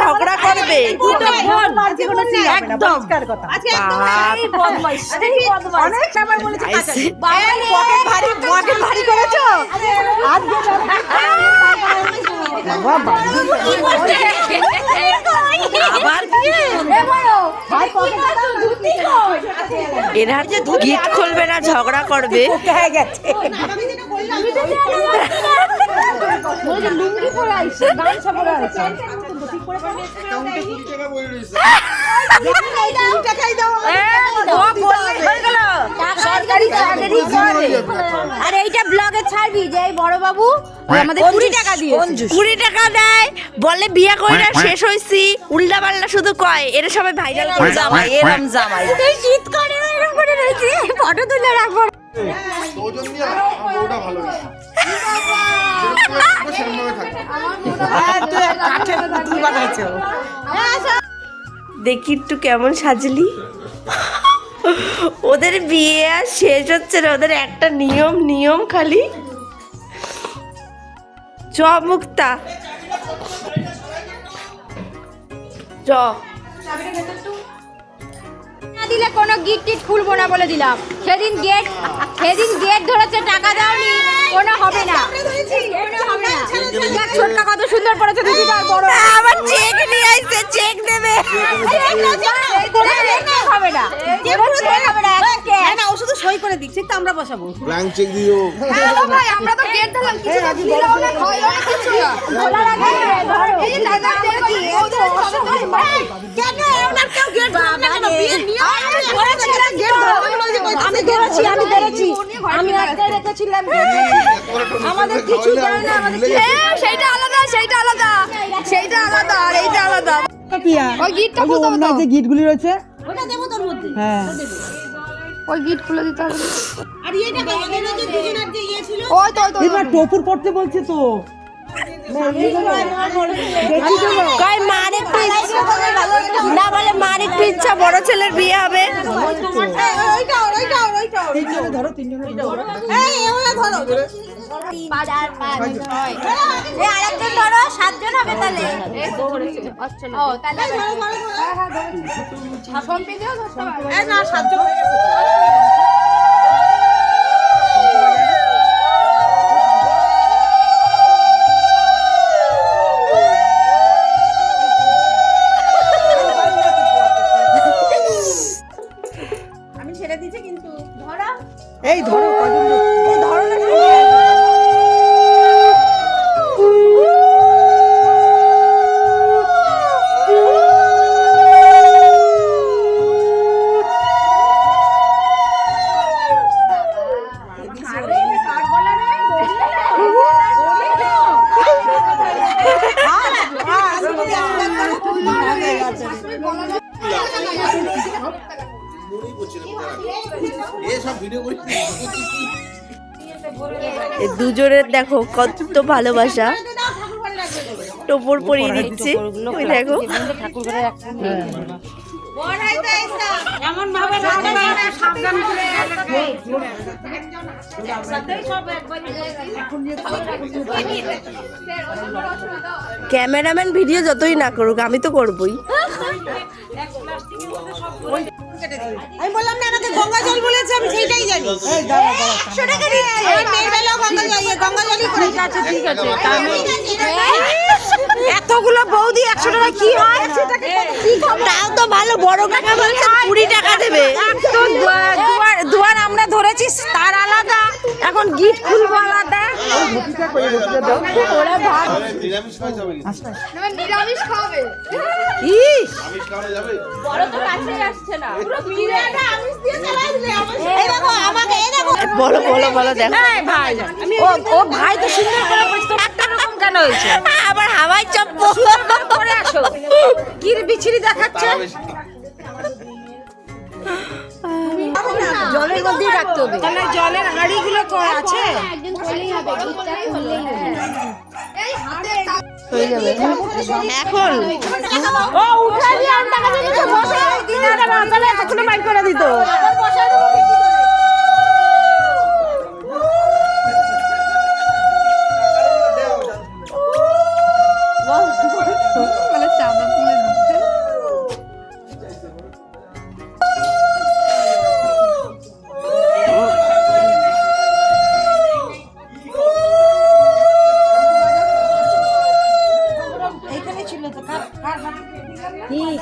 ঝগড়া করবে ভারী করেছো এরা যে গিট খুলবে না ঝগড়া করবে আর এইটা ব্লগে ছাড়বি যে বড় বাবু আমাদের 20 টাকা দিয়ে 20 টাকা দেয় বলে বিয়ে কইরা শেষ হইছি উল্টা পাল্টা শুধু কয় এরা সবাই ভাইরাল করে জামাই এরম জামাই শীত করে এরকম করে রয়েছে ফটো তুলে রাখবো ওটা ভালো দেখি একটু কেমন সাজলি ওদের বিয়ে আর শেষ হচ্ছে না ওদের একটা নিয়ম খালি চ মুক্তা চ না দিলে কোনো গিট টিট খুলবো না বলে দিলাম সেদিন গেট ধরেছে টাকা দাওনি কোনো হবে না ছোটকা কত সুন্দর পড়েছে দিদি তার বড় আবার চেক নিয়ে আইছে চেক দেবে হবে না না ও শুধু সই করে দিচ্ছে তো আমরা বসাবো ব্ল্যাঙ্ক চেক দিও ভাই আমরা তো গেট দিলাম কিছু না দিলাম না খাইও না কিছু না বলা লাগে এই যে দাদা দেখি ওদের কেন ওনার কেউ গেট ধরে না কেন বিয়ে নিয়ে আমি ধরেছি আমি একটাই রেখেছিলাম আমাদের কিছু জানে না আমাদের সেইটা আলাদা আর এইটা আলাদা ওই গিটটা খুলতে হবে তো যে গিটগুলি রয়েছে ওটা দেবো তোর মধ্যে হ্যাঁ ওই গিট খুলে দিতে হবে আর এইটা আমাদের যে দুজনের যে ইয়ে ছিল ওই তো এবার টোপুর পড়তে বলছে তো কয় মার একটু না বলে মার একটু ইচ্ছা বড় ছেলের বিয়ে হবে তিনজনে ধরো আরেকজন ধরো 7 জন হবে তাহলে ও তাহলে সম্পি দিও না 7 জন এই ধরো দুজনের দেখো কত ভালোবাসা টোপর পরিয়ে দিচ্ছে ওই দেখো ক্যামেরাম্যান ভিডিও যতই না করুক আমি তো করবই আমি বললাম না আমাকে গঙ্গা জল বলেছে আমি সেইটাই জানি এই দাঁড়া শুনে গেছি এই মেয়েবেলা গঙ্গা জলই করে আচ্ছা ঠিক আছে এতগুলো বৌদি 100 টাকা কি হয় তাও তো ভালো বড় কাকা বলছে 20 টাকা দেবে তো দুয়ার আমরা ধরেছি তার আলাদা এখন গিট খুলবো আলাদা ওরা ভাত নিরামিষ খাওয়া যাবে না নিরামিষ খাবে ইস আমিষ খাওয়া যাবে বড় তো কাছে আসছে না পুরো বিরাটা আমিষ দিয়ে চালাই দিলে এই দেখো আমাকে এই দেখো বলো দেখো এই ভাই ও ভাই তো সুন্দর করে বলছো একটা রকম কেন হয়েছে আবার হাওয়াই চপ্প করে আসো কি বিচিরি দেখাচ্ছে জলের মধ্যে রাখতে হবে তাহলে জলের হাঁড়িগুলো আছে একজন খুললেই হবে গিটটা খুললেই হবে এই হাতে হয়ে যাবে এখন ও উঠা দিয়ে আম টাকা দিতে বসে দিন না তাহলে এতক্ষণ বাইর করে দিত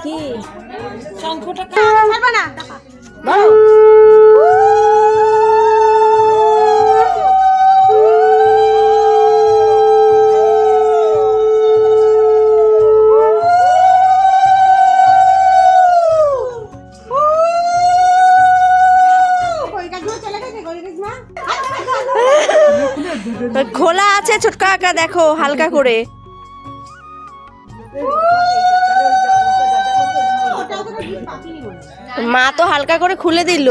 কি শঙ্খটা না খোলা আছে ছোটকা কাকা, দেখো হালকা করে। মা তো হালকা করে খুলে দিল।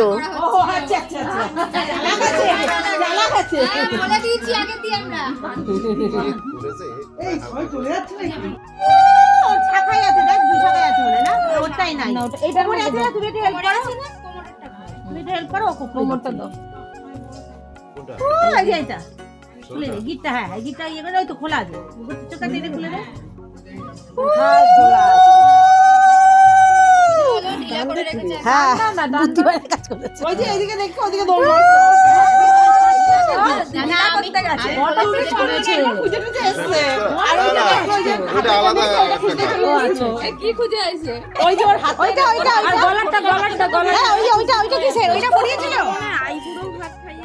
গিটটা হ্যাঁ গিটটা ইয়ে করে ওই তো খোলা আছে চোখটা টেনে খুলে দে হ্যাঁ বুদ্ধিমানের কাজ করেছে ওই যে এদিকে দেখো ওদিকে দৌড় না করতে গেছে ওটা খুঁজে খুঁজে এসেছে আর ওইটা আলাদা কি খুঁজে আইছে? ওই যে ওর হাত ওইটা আর গলাটা হ্যাঁ ওইটা কিসের ওইটা পরিয়েছিল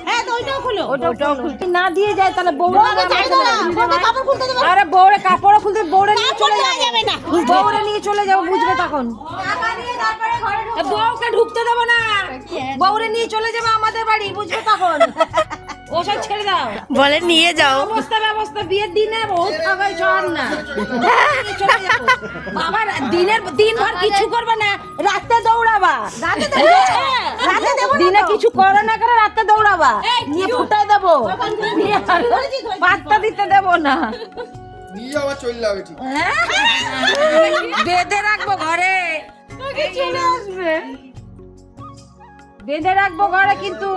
হ্যাঁ তো ওইটাও খুলো ওইটাও খুলতে না দিয়ে যায় তাহলে বউরা কাপড় খুলতে দেবে আরে বউরে কাপড় খুলতে বউরে নিয়ে চলে যাবে না বউরে নিয়ে চলে যাও বুঝবে তখন বউকে ঢুকতে দেব না বউরে নিয়ে চলে যাবে আমাদের বাড়ি বুঝবে তখন ওসব ছেড়ে দাও বলে নিয়ে যাও। ব্যবস্থা বিয়ের দিনে বহুত খাবাই চল না বাবার দিনভর কিছু করবে না রাতে দৌড়াবা রাতে দেবো দিনে কিছু করে না করে রাতে দৌড়াবা নিয়ে ফুটাই দেবো পাত্তা দিতে দেবো না নিয়ে আবার চলে যাবে ঠিক। বেঁধে রাখবো ঘরে চলে আসবে বেঁধে রাখবো ঘরে কিন্তু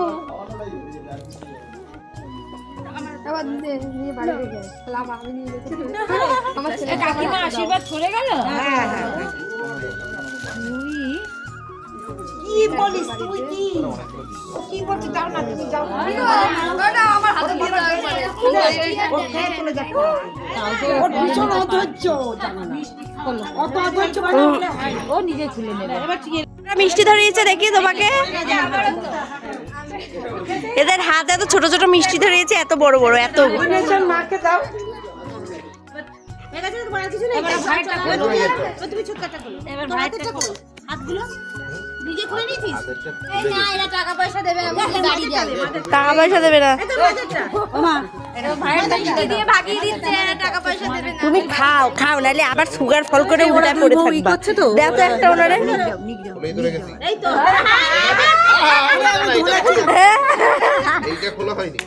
কাকিমা আশীর্বাদ করে গেল কি বলিস তুই কি বলছিস যাও না তুমি যাও আমার হাতে দিয়ে ওর ভীষণ অধৈর্য জানো না অত অধৈর্য মানে ও নিজে খুলে নেবে এবার ঠিক মিষ্টি ধরিয়েছে দেখি তোমাকে। এদের হাতে এত ছোট ছোট মিষ্টি ধরিয়েছে, এত বড় বড়, এত মাকে দাও এবার তোমার কিছু নেই এবার ভাইটা করো তুমি ছোটটা করো এবার ভাইটা করো হাতগুলো নিজে খুলে নিছিস এই না এরা টাকা পয়সা দেবে আমাকে গাড়ি যাবে টাকা পয়সা দেবে না। ওমা এটা ভাইটা মিষ্টি দিয়ে ভাগিয়ে দিচ্ছে টাকা পয়সা দেবে না তুমি খাও খাও, নাহলে আবার সুগার ফল করে উল্টা পড়ে থাকবা। দাও তো একটা ওনারে। এই তো এইটা খোলা হয়নি।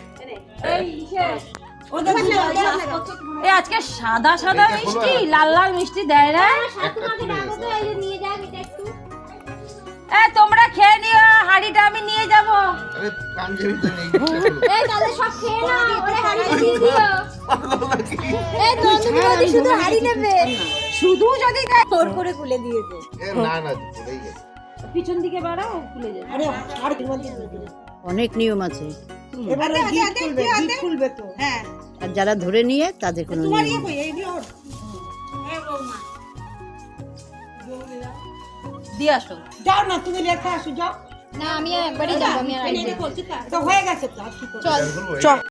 এই আজকে সাদা সাদা মিষ্টি লাল লাল মিষ্টি দেয় না এ তোমরা খেয়ে নিও হাড়িটা আমি নিয়ে যাব আরে পাঞ্জাবি তো নেই। এই তাহলে সব খেয়ে নাও ওরে হাড়ি দিয়ে দিও এই নন্দুমণি শুধু হাড়ি নেবে শুধু যদি দেয় তোর করে খুলে দিয়েছে না না চলেই গেছে। পিছন দিকে বাড়াও খুলে যাবে অনেক নিয়ম আছে এবার গিট খুলবে তো হ্যাঁ আর যারা ধরে নিয়ে তাদের কোনো নিয়ম নেই। দিয়ে আসো যাও না তুমি রেখে আসো যাও না আমি একবারই যাব আমি আর তো হয়ে গেছে তো আর কি করব? চল চল।